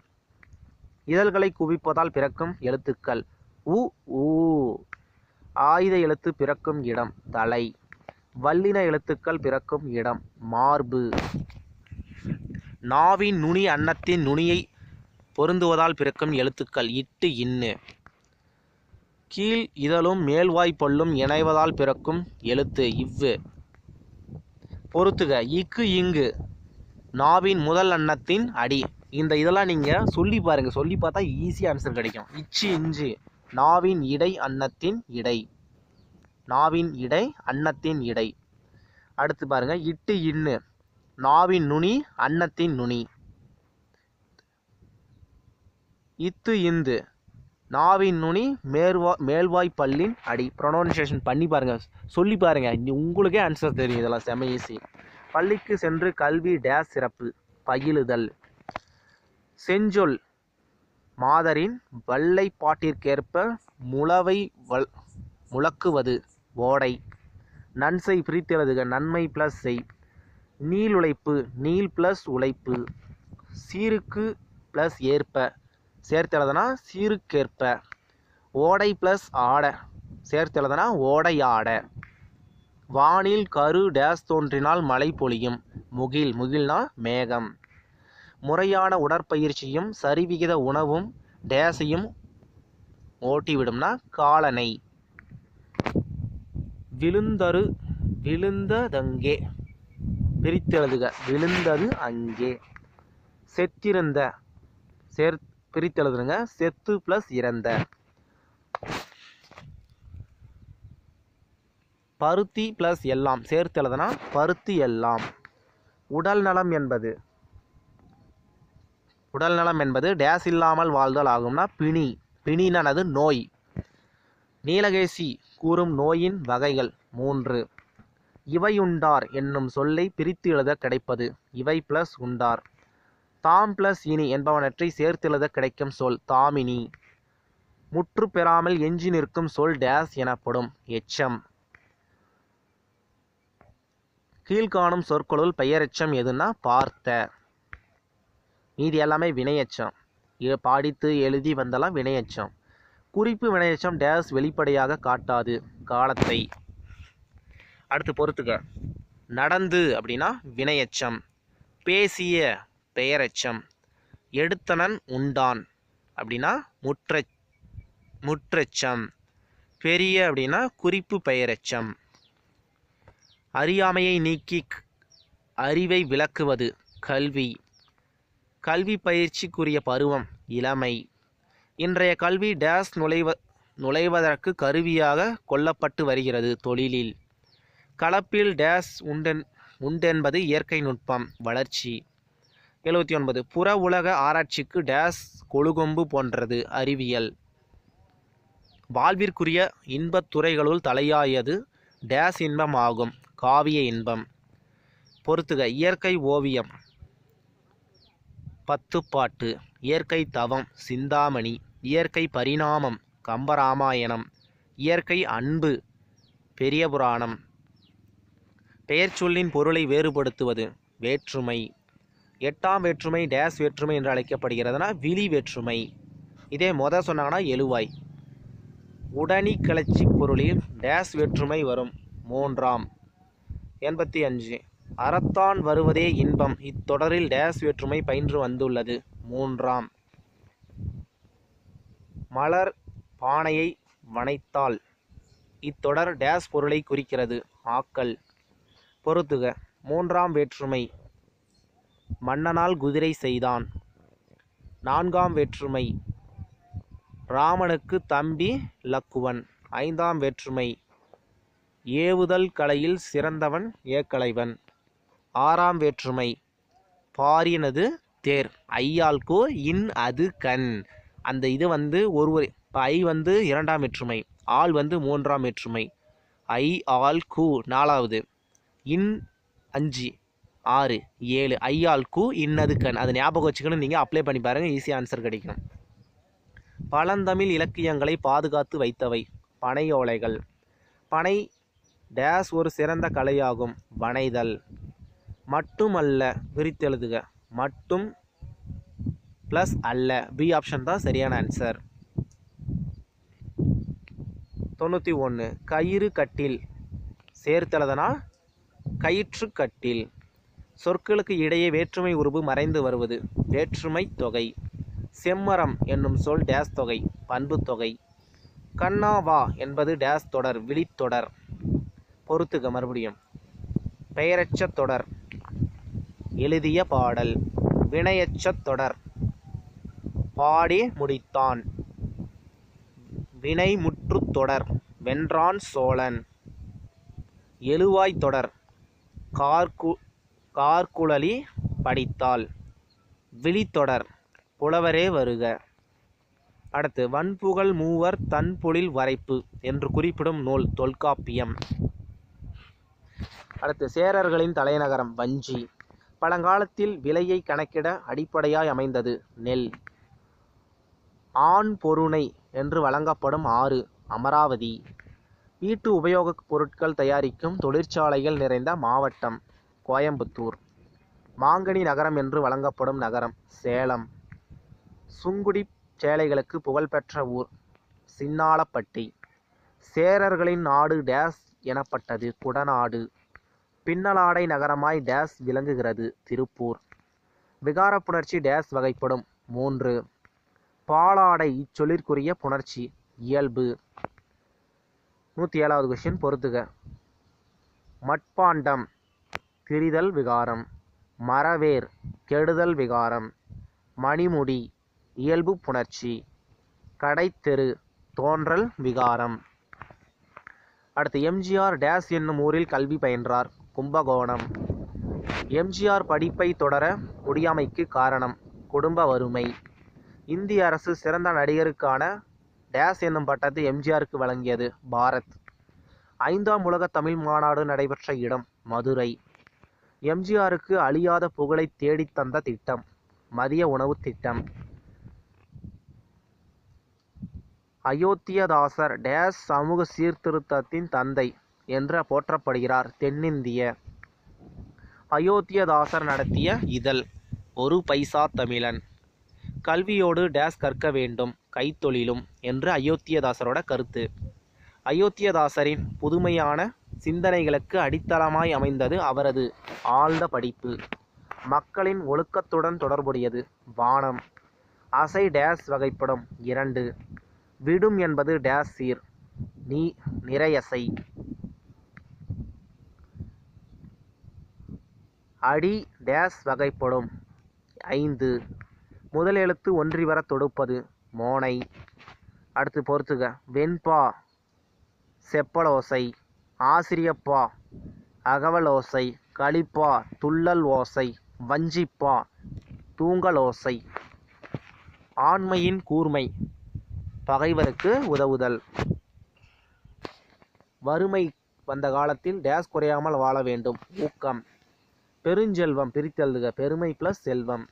இதழ்களை குவிப்பதால் பிறக்கும் எழுத்துக்கள் உ ஊ. ஆயுத எழுத்து பிறக்கும் இடம் தலை. வல்லின எழுத்துக்கள் பிறக்கும் இடம் மார்பு. நாவின் நுனி அன்னத்தின் நுனியை பொருந்துவதால் பிறக்கும் எழுத்துக்கள் இட்டு இன்னு. கீழ் இதழும் மேல்வாய் பல்லும் இணைவதால் பிறக்கும் எழுத்து இவ்வு. பொறுத்துக இக்கு இங்கு நாவின் முதல் அன்னத்தின் அடி. இந்த இதெல்லாம் நீங்கள் சொல்லி பாருங்கள், சொல்லி பார்த்தா ஈஸியாக ஆன்சர் கிடைக்கும். இச்சு இஞ்சு நாவின் இடை அன்னத்தின் இடை. நாவின் இடை அன்னத்தின் இடை. அடுத்து பாருங்க இட்டு இன்னு நாவின் நுனி அன்னத்தின் நுனி. இத்து இந்து நாவின் நுனி மேல்வாய் பல்லின் அடி. ப்ரொனவுன்சியேஷன் பண்ணி பாருங்க, சொல்லி பாருங்க, உங்களுக்கே ஆன்சர் தெரியும். இதெல்லாம் செம ஈஸி. பள்ளிக்கு சென்று கல்வி டேஸ் சிறப்பு பயிலுதல். செஞ்சொல் மாதரின் வல்லைப்பாட்டிற்கேற்ப முளவை முழக்குவது ஓடை. நன்செய் பிரித்தெழுதுக நன்மை ப்ளஸ் செய். நீளுழைப்பு நீள் ப்ளஸ் உழைப்பு. சீருக்கு ப்ளஸ் ஏற்ப சேர்த்தெழுதுனா சீருக்கேற்ப. ஓடை ப்ளஸ் ஆட சேர்த்தெழுதுனா ஓடையாட. வானில் கரு டேஸ் தோன்றினால் மழை பொழியும் முகில். முகில்னா மேகம். முறையான உடற்பயிற்சியும் சரிவிகித உணவும் டேஸையும் ஓட்டிவிடும்னா காலனை. விழுந்ததங்கே பிரித்தெழுதுக விழுந்தது அங்கே. செத்திருந்த பிரித்தெழுதுங்க செத்து ப்ளஸ் இறந்த. பருத்தி ப்ளஸ் எல்லாம் சேர்த்தெழுதுனா பருத்தி எல்லாம். உடல் நலம் என்பது டேஸ் இல்லாமல் வாழ்தல் ஆகும்னா பிணி. பிணினது நோய். நீலகேசி கூறும் நோயின் வகைகள் 3. இவையுண்டார் என்னும் சொல்லை பிரித்து எழுத கிடைப்பது இவை ப்ளஸ் உண்டார். தாம் ப்ளஸ் இனி என்பவனற்றை சேர்த்தெழுத கிடைக்கும் சொல் தாமினி. முற்று பெறாமல் எஞ்சி நிற்கும் சொல் டேஸ் எனப்படும் எச்சம். கீழ்காணும் சொற்களுள் பெயரெச்சம் எதுனா பார்த்த. மீதி எல்லாமே வினையச்சம். பாடித்து எழுதி வந்தெல்லாம் வினையச்சம். குறிப்பு வினையச்சம் டேஸ் வெளிப்படையாக காட்டாது காலத்தை. அடுத்து பொறுத்துக்க நடந்து அப்படின்னா வினையச்சம். பேசிய பெயரெச்சம். எடுத்தனன் உண்டான் அப்படின்னா முற்றெச்சம். பெரிய அப்படின்னா குறிப்பு பெயரெச்சம். அறியாமையை நீக்கி அறிவை விளக்குவது கல்வி. கல்வி பயிற்சிக்குரிய பருவம் இளமை. இன்றைய கல்வி டேஸ் நுழைவதற்கு கருவியாக கொள்ளப்பட்டு வருகிறது தொழிலில். கலப்பில் டேஸ் உண்டென்பது இயற்கை நுட்பம் வளர்ச்சி. 79. புற உலக ஆராய்ச்சிக்கு டேஸ் கொழுகொம்பு போன்றது அறிவியல். வாழ்விற்குரிய இன்பத் துறைகளுள் தலையாயது டேஸ் இன்பம் ஆகும் காவிய இன்பம். பொறுத்துக. இயற்கை ஓவியம் பத்துப்பாட்டு, இயற்கை தவம் சிந்தாமணி, இயற்கை பரிணாமம் கம்பராமாயணம், இயற்கை அன்பு பெரிய புராணம். பெயர் சொல்லின் பொருளை வேறுபடுத்துவது வேற்றுமை. 8ஆம் வேற்றுமை டேஸ் வேற்றுமை என்று அழைக்கப்படுகிறதுனா விழி வேற்றுமை. இதே சொன்னாங்கன்னா எழுவாய். உடனி கிளர்ச்சி பொருளில் டேஸ் வேற்றுமை வரும் 3ஆம். 85. அறத்தான் வருவதே இன்பம் இத்தொடரில் டேஸ் வேற்றுமை பயின்று வந்துள்ளது 3ஆம். மலர் பானையை வனைத்தால் இத்தொடர் டேஸ் பொருளை குறிக்கிறது ஆக்கல். பொறுத்துக. 3ஆம் வேற்றுமை மன்னனால் குதிரை செய்தான். 4ஆம் வேற்றுமை ராமனுக்கு தம்பி லக்குவன். 5ஆம் வேற்றுமை ஏவுதல் கலையில் சிறந்தவன் ஏக்கலைவன். 6ஆம் வேற்றுமை பாரினது தேர் ஐயாள்கோ இன் அது கண். அந்த இது ஒருவர் ஐ 2ஆம் வேற்றுமை, ஆள் 3ஆம் வேற்றுமை. ஐ ஆல் கு 4வது, இன் 5 6 7 ஐயாள் கு இன்னது கண். அதை ஞாபகம் வச்சுக்கணும். நீங்கள் அப்ளை பண்ணி பாருங்கள், ஈஸியாக ஆன்சர் கிடைக்கும். பழந்தமிழ் இலக்கியங்களை பாதுகாத்து வைத்தவை பனையோலைகள். பனை டேஸ் ஒரு சிறந்த கலையாகும் வனைதல். மட்டுமல்ல விரித்தெழுதுக. மட்டும் ப்ளஸ் அல்ல, பி ஆப்ஷன் தான் சரியான ஆன்சர். 91. கயிறு கட்டில் சேர்த்தெழுதனா கயிற்று கட்டில். சொற்களுக்கு இடையே வேற்றுமை உருபு மறைந்து வருவது வேற்றுமை தொகை. செம்மரம் என்னும் சொல் டேஸ் தொகை பண்பு தொகை. கண்ணாவா என்பது டேஸ் தொடர் விழித்தொடர். பொறுத்துக. மறுபடியும் பெயரச்ச தொடர் எழுதிய பாடல். வினையச்ச தொடர் பாடி முடித்தான். வினைமுற்று தொடர் வென்றான் சோழன். எழுவாய் தொடர் கார்குழலி படித்தாள். விழித்தொடர் புலவரே வருக. அடுத்து வன்புகழ் மூவர் தன்பொழில் வரைப்பு என்று குறிப்பிடும் நூல் தொல்காப்பியம். அடுத்து சேரர்களின் தலைநகரம் வஞ்சி. பழங்காலத்தில் விலையை கணக்கிட அடிப்படையாய் அமைந்தது நெல். ஆண் பொருணை என்று வழங்கப்படும் ஆறு அமராவதி. வீட்டு உபயோகப் பொருட்கள் தயாரிக்கும் தொழிற்சாலைகள் நிறைந்த மாவட்டம் கோயம்புத்தூர். மாங்கனி நகரம் என்று வழங்கப்படும் நகரம் சேலம். சுங்குடி சேலைகளுக்கு புகழ்பெற்ற ஊர் சின்னாளப்பட்டி. சேரர்களின் நாடு டேஸ் எனப்பட்டது குடநாடு. பின்னலாடை நகரமாய் டேஸ் விளங்குகிறது திருப்பூர். விகார புணர்ச்சி டேஸ் வகைப்படும் 3. பாலாடை இச்சொல்லிற்குரிய புணர்ச்சி இயல்பு. 107வது கொஸ்டின். பொறுத்துக. மட்பாண்டம் திரிதல் விகாரம். மரவேர் கெடுதல் விகாரம். மணிமுடி இயல்பு புணர்ச்சி. கடைத்தெரு தோன்றல் விகாரம். அடுத்து எம்ஜிஆர் டேஸ் என்னும் ஊரில் கல்வி பயின்றார் கும்பகோணம். எம்ஜிஆர் படிப்பை தொடர முடியாமைக்கு காரணம் குடும்ப வறுமை. இந்திய அரசு சிறந்த நடிகருக்கான டேஸ் என்னும் பட்டத்தை எம்ஜிஆருக்கு வழங்கியது பாரத். 5ஆம் உலக தமிழ் மாநாடு நடைபெற்ற இடம் மதுரை. எம்ஜிஆருக்கு அழியாத புகழை தேடித்தந்த திட்டம் மதிய உணவு திட்டம். அயோத்தியதாசர் டேஸ் சமூக சீர்திருத்தத்தின் தந்தை என்று போற்றப்படுகிறார் தென்னிந்திய. அயோத்தியதாசர் நடத்திய இதழ் ஒரு பைசா தமிழன். கல்வியோடு டேஸ் கற்க வேண்டும் கைத்தொழிலும் என்று அயோத்தியதாசரோட கருத்து. அயோத்தியதாசரின் புதுமையான சிந்தனைகளுக்கு அடித்தளமாய் அமைந்தது அவரது ஆழ்ந்த படிப்பு. மக்களின் ஒழுக்கத்துடன் தொடர்புடையது வானம். அசை டேஸ் வகைப்படும் 2. விடும் என்பது டேஸ் சீர் நிறையசை. அடி டேஸ் வகைப்படும் 5. முதல் எழுத்து ஒன்றி வர தொடுப்பது மோனை. அடுத்து பொறுத்துக. வெண்பா செப்பலோசை, ஆசிரியப்பா அகவலோசை, களிப்பா துள்ளல் ஓசை, வஞ்சிப்பா தூங்கலோசை. ஆண்மையின் கூர்மை பகைவருக்கு உதவுதல். வறுமை வந்த காலத்தில் டேஸ் குறையாமல் வாழ வேண்டும் ஊக்கம். பெருஞ்செல்வம் பிரித்தெழுதுக பெருமை ப்ளஸ் செல்வம்.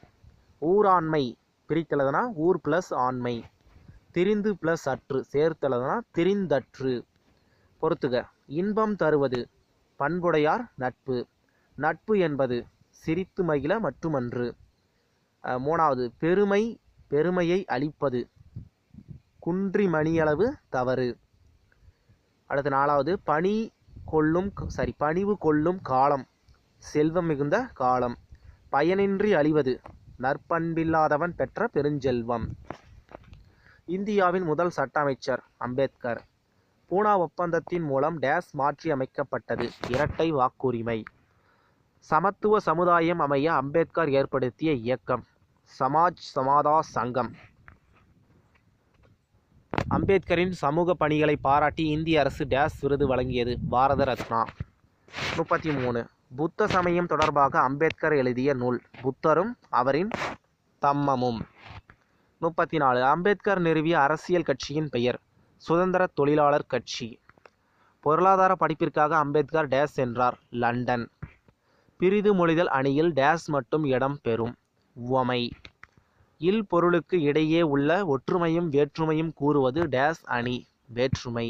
ஊராண்மை பிரித்தெழுதுனா ஊர் ப்ளஸ் ஆண்மை. திரிந்து ப்ளஸ் அற்று சேர்த்தெழுதுனா திரிந்தற்று. பொறுத்துக. இன்பம் தருவது பண்புடையார் நட்பு. நட்பு என்பது சிரித்து மகிழ மட்டுமன்று. 3வது பெருமையை அளிப்பது குன்றி மணியளவு தவறு. அடுத்து 4வது பணிவு கொள்ளும் காலம் செல்வம் மிகுந்த காலம். பயனின்றி அழிவது நற்பண்பில்லாதவன் பெற்ற பெருஞ்செல்வம். இந்தியாவின் முதல் சட்ட அமைச்சர் அம்பேத்கர். பூனா ஒப்பந்தத்தின் மூலம் டேஸ் மாற்றி அமைக்கப்பட்டது இரட்டை வாக்குரிமை. சமத்துவ சமுதாயம் அமைய அம்பேத்கர் ஏற்படுத்திய இயக்கம் சமாஜ் சமாதா சங்கம். அம்பேத்கரின் சமூக பணிகளை பாராட்டி இந்திய அரசு டேஸ் விருது வழங்கியது பாரத ரத்னா. 33. புத்த சமயம் தொடர்பாக அம்பேத்கர் எழுதிய நூல் புத்தரும் அவரின் தம்மமும். 34. அம்பேத்கர் நிறுவிய அரசியல் கட்சியின் பெயர் சுதந்திர தொழிலாளர் கட்சி. பொருளாதார படிப்பிற்காக அம்பேத்கர் டேஸ் சென்றார் லண்டன். பிரிது மொழிதல் அணியில் டேஸ் மட்டும் இடம் பெறும் உவமை. இல் பொருளுக்கு இடையே உள்ள ஒற்றுமையும் வேற்றுமையும் கூறுவது டேஸ் அணி வேற்றுமை.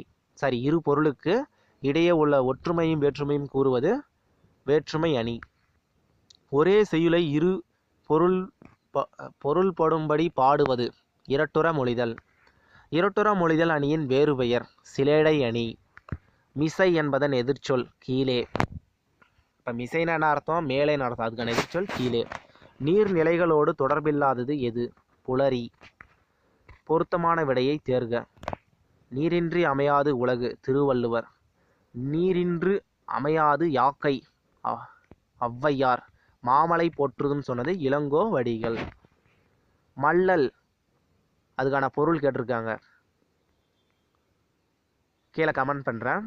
இரு பொருளுக்கு இடையே உள்ள ஒற்றுமையும் வேற்றுமையும் கூறுவது வேற்றுமை அணி. ஒரே செய்யுளை இரு பொருள்படும்படி பாடுவது இரட்டுற மொழிதல். இரட்டுற மொழிதல் அணியின் வேறு பெயர் சிலேடை அணி. மிசை என்பதன் எதிர்ச்சொல் கீழே. இப்போ மிசைன்னு என்ன அர்த்தம்? மேலேன்னு அர்த்தம். அதுக்கான எதிர்ச்சொல் கீழே. நீர்நிலைகளோடு தொடர்பில்லாதது எது? புலரி. பொருத்தமான விடையை தேர்க. நீரின்றி அமையாது உலகு திருவள்ளுவர். நீரின்று அமையாது யாக்கை ஔவையார். மாமலை போற்றுதுன்னு சொன்னது இளங்கோவடிகள். மல்லல் அதுக்கான பொருள் கேட்டிருக்காங்க. கீழே கமெண்ட் பண்ணுறேன்.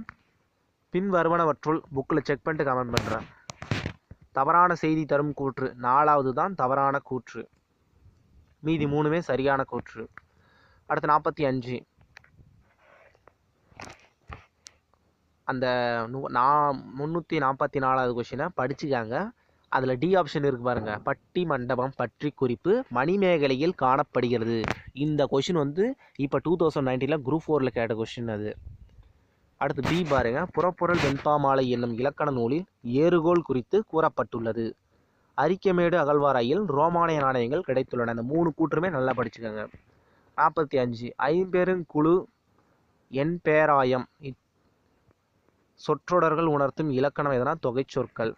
பின் வருவனவற்றுள் புக்கில் செக் பண்ணிட்டு கமெண்ட் பண்ணுறேன். தவறான செய்தி தரும் கூற்று 4வது தான் தவறான கூற்று. மீதி 3மே சரியான கூற்று. அடுத்து 45. அந்த 344வது கொஸ்டினை படிச்சுக்காங்க. அதில் டி ஆப்ஷன் இருக்கு பாருங்க. பட்டி மண்டபம் பற்றி குறிப்பு மணிமேகலையில் காணப்படுகிறது. இந்த கொஷின் இப்போ 2019 குரூப் 4 கேட்ட கொஷின் அது. அடுத்து பி பாருங்க. புறப்பொருள் வெண்பாமாலை என்னும் இலக்கண நூலில் ஏறுகோள் குறித்து கூறப்பட்டுள்ளது. அரிக்கமேடு அகழ்வாராயில் ரோமானிய நாணயங்கள் கிடைத்துள்ளன. இந்த 3 கூற்றுமே நல்லா படிச்சுக்கோங்க. 45. ஐம்பெருங்குழு என் பேராயம் சொற்றொடர்கள் உணர்த்தும் இலக்கணம் எதனா தொகை சொற்கள்.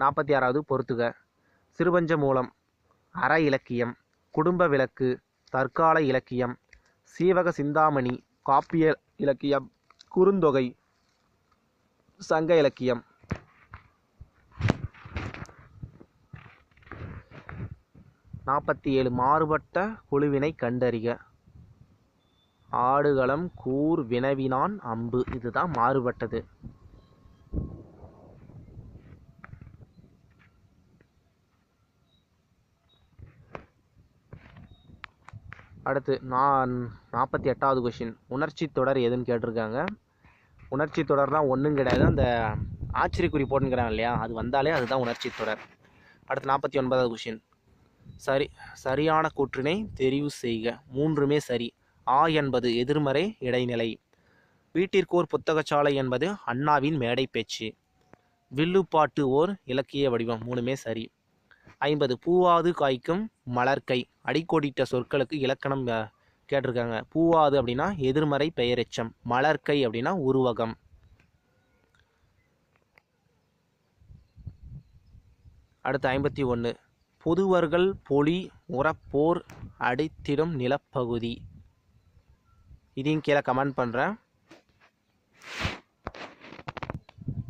46வது பொறுத்துக. சிறுபஞ்ச மூலம் அற இலக்கியம், குடும்ப விளக்கு தற்கால இலக்கியம், சீவக சிந்தாமணி காப்பிய இலக்கியம், குறுந்தொகை சங்க இலக்கியம். 47. மாறுபட்ட குழுவினை கண்டறிக. ஆடுகளம் கூர் வினவினான் அம்பு. இதுதான் மாறுபட்டது. அடுத்து 48வது கொஷின். உணர்ச்சி தொடர் எதுன்னு கேட்டிருக்காங்க. உணர்ச்சி தொடர்லாம் ஒன்றும் கிடையாது. அந்த ஆச்சரியக்குறி போட்டுங்கிறாங்க இல்லையா, அது வந்தாலே அதுதான் உணர்ச்சி தொடர். அடுத்து 49வது கொஷின். சரியான கூற்றினை தெரிவு செய்க. 3மே சரி. ஆ என்பது எதிர்மறை இடைநிலை. வீட்டிற்கோர் புத்தகச்சாலை என்பது அண்ணாவின் மேடை பேச்சு. வில்லுப்பாட்டு ஓர் இலக்கிய வடிவம். 3மே சரி. 50. பூவாது காய்க்கும் மலர்க்கை. அடிக்கோடிட்ட சொற்களுக்கு இலக்கணம் கேட்டிருக்காங்க. பூவாது அப்படின்னா எதிர்மறை பெயரெச்சம். மலர்க்கை அப்படின்னா உருவகம். அடுத்து 51. பொதுவர்கள் பொலி உரப்போர் அடித்திடும் நிலப்பகுதி. இதையும் கீழே கமெண்ட் பண்ணுறேன்.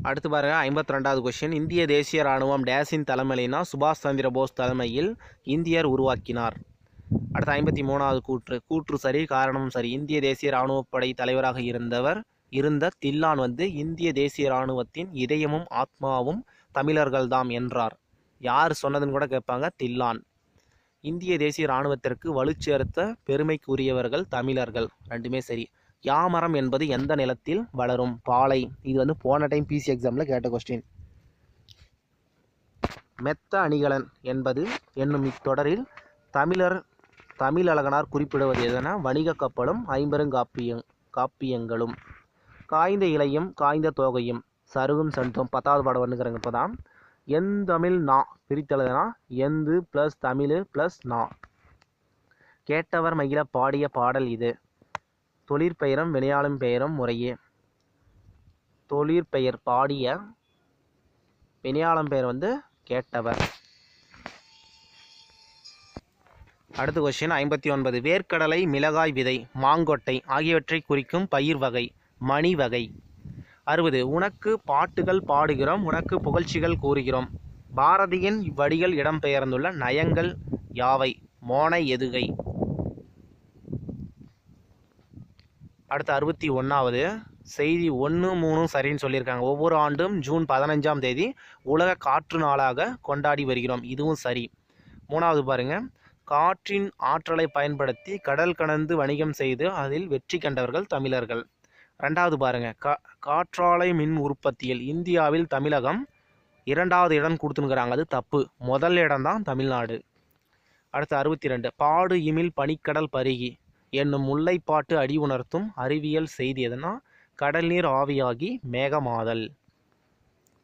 அடுத்து பாருங்கள் 52வது கொஷின். இந்திய தேசிய இராணுவம் டேஸின் தலைமையினா சுபாஷ் சந்திர போஸ் தலைமையில் இந்தியர் உருவாக்கினார். அடுத்து 53வது கூற்று சரி, காரணமும் சரி. இந்திய தேசிய இராணுவப்படை தலைவராக இருந்த தில்லான் இந்திய தேசிய இராணுவத்தின் இதயமும் ஆத்மாவும் தமிழர்கள்தாம் என்றார். யார் சொன்னதுன்னு கூட கேட்பாங்க, தில்லான். இந்திய தேசிய இராணுவத்திற்கு வலுச்சேர்த்த பெருமைக்குரியவர்கள் தமிழர்கள். ரெண்டுமே சரி. யாமரம் என்பது எந்த நிலத்தில் வளரும்? பாலை. இது போன டைம் பிசி எக்ஸாமில் கேட்ட கொஸ்டின். மெத்த அணிகலன் என்னும் இத்தொடரில் தமிழழகனார் குறிப்பிடுவது எதனா? வணிக கப்பலும் 50 காப்பியங்களும். காய்ந்த இலையும் காய்ந்த தோகையும் சருகும் சண்டும் 10வது பாடம் வந்துக்கிறேங்க. இப்போ தான் எந்தமிழ் நா பிரித்தெழுதுனா எந்து ப்ளஸ் தமிழ் ப்ளஸ் நா. கேட்டவர் மகிழ பாடிய பாடல் இது. தொழிற்பெயரும் வினையாளும் பெயரும் முறையே. தொழிற்பெயர் பாடிய, வினையாளும் பெயர் கேட்டவர். அடுத்த கொஸ்டின் 59. வேர்க்கடலை, மிளகாய் விதை, மாங்கொட்டை ஆகியவற்றை குறிக்கும் பயிர் வகை மணி வகை. 60. உனக்கு பாட்டுகள் பாடுகிறோம், உனக்கு புகழ்ச்சிகள் கூறுகிறோம். பாரதியின் வடிகள் இடம்பெயர்ந்துள்ள நயங்கள் யாவை? மோனை எதுகை. அடுத்து 61வது செய்தி 1, 3 சரின்னு சொல்லியிருக்காங்க. ஒவ்வொரு ஆண்டும் ஜூன் 15ஆம் தேதி உலக காற்று நாளாக கொண்டாடி வருகிறோம். இதுவும் சரி. 3வது பாருங்க. காற்றின் ஆற்றலை பயன்படுத்தி கடல் கடந்து வணிகம் செய்து அதில் வெற்றி கண்டவர்கள் தமிழர்கள். 2வது பாருங்க. காற்றாலை மின் உற்பத்தியில் இந்தியாவில் தமிழகம் 2வது இடம் கொடுத்துனுக்குறாங்க. அது தப்பு. முதல் இடம் தான் தமிழ்நாடு. அடுத்து 62. பாடு இமில் பனிக்கடல் பருகி என்னும் முல்லைப்பாட்டு அடி உணர்த்தும் அறிவியல் செய்தி எதுனா? கடல் நீர் ஆவியாகி மேகமாதல்.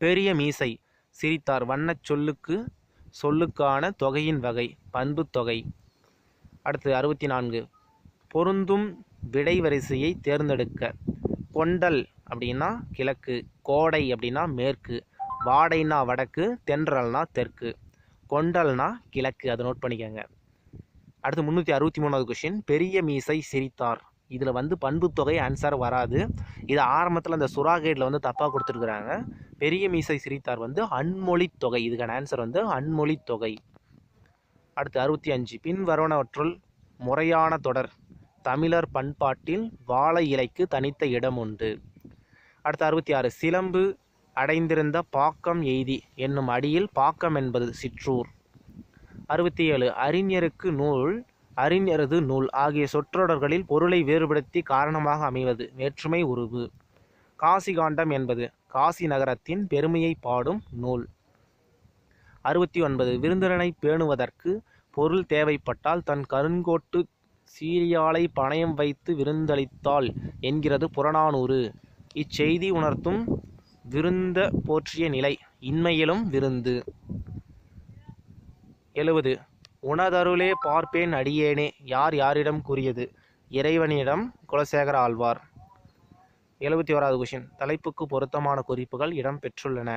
பெரிய மீசை சிரித்தார் வண்ணச் சொல்லுக்கான தொகையின் வகை பண்பு தொகை. அடுத்து 64. பொருந்தும் விடை வரிசையை தேர்ந்தெடுக்க. கொண்டல் அப்படின்னா கிழக்கு, கோடை அப்படின்னா மேற்கு, வாடைனா வடக்கு, தென்றல்னா தெற்கு. கொண்டல்னா கிழக்கு. அதை நோட் பண்ணிக்கோங்க. அடுத்து 363வது கொஸ்டின். பெரிய மீசை சிரித்தார். இதில் பண்பு தொகை ஆன்சர் வராது. இது ஆரம்பத்தில் அந்த சுறாகேட்டில் தப்பாக கொடுத்துருக்குறாங்க. பெரிய மீசை சிரித்தார் அன்மொழி தொகை. இதுக்கான ஆன்சர் அன்மொழி தொகை. அடுத்து 65. பின் வருவனவற்றுள் முறையான தொடர். தமிழர் பண்பாட்டில் வாழை இலைக்கு தனித்த இடம் உண்டு. அடுத்து 66. சிலம்பு அடைந்திருந்த பாக்கம் எய்தி என்னும் அடியில் பாக்கம் என்பது சிற்றூர். 67. அறிஞருக்கு நூல், அறிஞரது நூல் ஆகிய சொற்றொடர்களில் பொருளை வேறுபடுத்தி காரணமாக அமைவது வேற்றுமை உருவு. காசி காண்டம் என்பது காசி நகரத்தின் பெருமையை பாடும் நூல். 69. விருந்தினரை பேணுவதற்கு பொருள் தேவைப்பட்டால் தன் கருங்கோட்டு சீரியாலை பணயம் வைத்து விருந்தளித்தாள் என்கிறது புறநானூறு. இச்செய்தி உணர்த்தும் விருந்த போற்றிய நிலை இன்மையிலும் விருந்து. 70. உனதருளே பார்ப்பேன் அடியேனே யார் யாரிடம் கூறியது? இறைவனிடம் குலசேகர ஆழ்வார். 71வது கொஸ்டின். தலைப்புக்கு பொருத்தமான குறிப்புகள் இடம் பெற்றுள்ளன.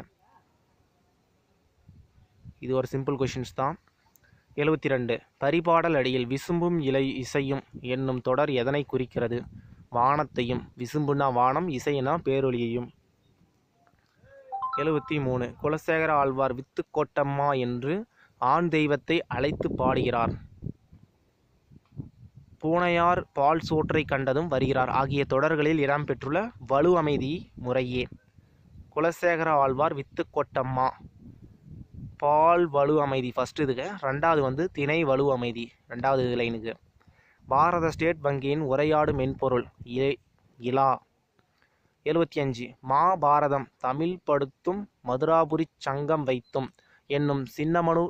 இது ஒரு சிம்பிள் கொஷின்ஸ் தான். 72. பரிபாடல் அடியில் விசும்பும் இசையும் என்னும் தொடர் எதனை குறிக்கிறது? வானத்தையும். விசும்புனா வானம், இசைனா பேரொலியையும். 73. குலசேகர ஆழ்வார் வித்துக்கோட்டம்மா என்று ஆண் தெய்வத்தை அழைத்து பாடுகிறார். பூனையார் பால் சோற்றை கண்டதும் வருகிறார் ஆகிய தொடர்களில் இடம்பெற்றுள்ள வலு அமைதி முறையே. குலசேகர ஆழ்வார் வித்துக்கோட்டம்மா பால் வலு அமைதி ஃபர்ஸ்ட் இதுக்கு. 2வது திணை வலு அமைதி 2வது லைனுக்கு. பாரத ஸ்டேட் வங்கியின் உரையாடு மென்பொருள் இலா. 75. மாபாரதம் தமிழ் படுத்தும் மதுராபுரி சங்கம் வைத்தும் என்னும் சின்னமனு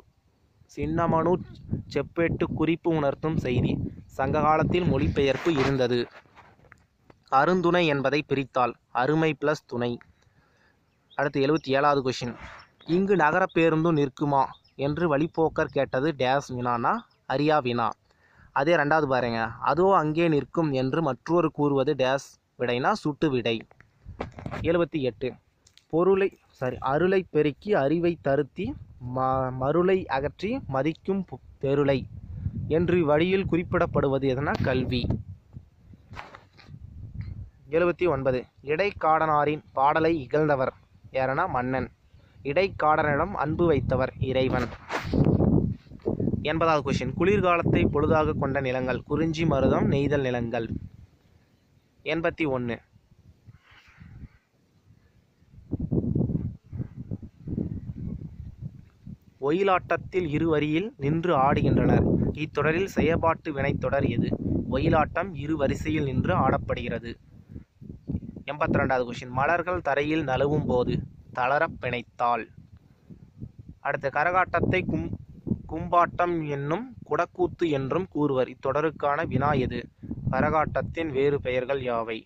செப்பேட்டு குறிப்பு உணர்த்தும் செய்தி. சங்க காலத்தில் மொழிபெயர்ப்பு இருந்தது. அருந்துணை என்பதை பிரித்தால் அருமை ப்ளஸ் துணை. அடுத்து 77வது கொஷின். இங்கு நகர பேருந்து நிற்குமா என்று வழிப்போக்கர் கேட்டது டேஸ் வினானா? அரியா வினா. அதே 2வது பாருங்க. அதோ அங்கே நிற்கும் என்று மற்றொரு கூறுவது டேஸ் விடைனா சுட்டு விடை. 78. அருளை பெருக்கி அறிவை தருத்தி மருளை அகற்றி மதிக்கும் பெருளை என்று வழியில் குறிப்பிடப்படுவது எதனா? கல்வி. 79. இடைக்காடனாரின் பாடலை இகழ்ந்தவர் யாருன்னா மன்னன். இடைக்காடனிடம் அன்பு வைத்தவர் இறைவன். 80வது கொஸ்டின். குளிர்காலத்தை பொழுதாக கொண்ட நிலங்கள். குறிஞ்சி, மருதம், நெய்தல் நிலங்கள். 81. ஒயிலாட்டத்தில் இரு வரியில் நின்று ஆடுகின்றனர். இத்தொடரில் செயற்பாட்டு வினைத்தொடர் எது? ஒயிலாட்டம் இரு வரிசையில் நின்று ஆடப்படுகிறது. 82வது கொஸ்டின். மலர்கள் தரையில் நழுவும் போது தளரப் பிணைத்தால். அடுத்த கரகாட்டத்தை கும்பாட்டம் என்னும் குடக்கூத்து என்றும் கூறுவர். இத்தொடருக்கான வினா எது? கரகாட்டத்தின் வேறு பெயர்கள் யாவை?